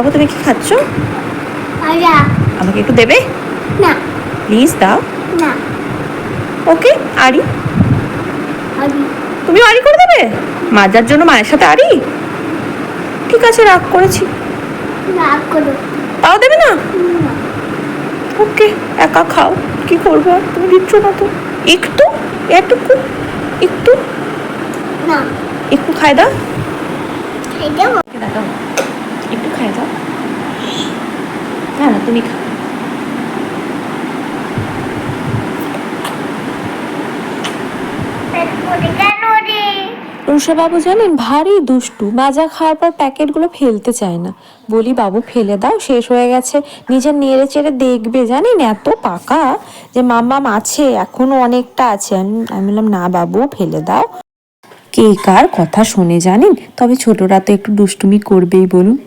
বাবু তুমি কি খাচ্ছ? আমাকে একটু দেবে? না। প্লিজ দাও না। ওকে। আরি, তুমি আরি করে দেবে মাজার জন্য? মায়ের সাথে আরি? ঠিক আছে, রাগ করেছি। রাগ করো। তাও দেবে না? ওকে, একা খাও, কি করবো আর, তুমি দিচ্ছ না তো। একটু, এটুকু, একটু না। একটু খাই দাও। খাই দেবো। দাও, একটু খাই দাও। না না, তুমি খাও। রুষাবাবু জানেন ভারী দুষ্টু, মাজা খাওয়ার পর প্যাকেটগুলো ফেলতে চায় না। বলি বাবু ফেলে দাও, শেষ হয়ে গেছে। নিজে নেড়ে চেড়ে দেখবে, জানেন এত পাকা যে মাম্মাম আছে, এখনো অনেকটা আছে। আমি বললাম না বাবু ফেলে দাও। কে কার কথা শোনে জানেন? তবে ছোটরা তো একটু দুষ্টুমি করবেই বলুন।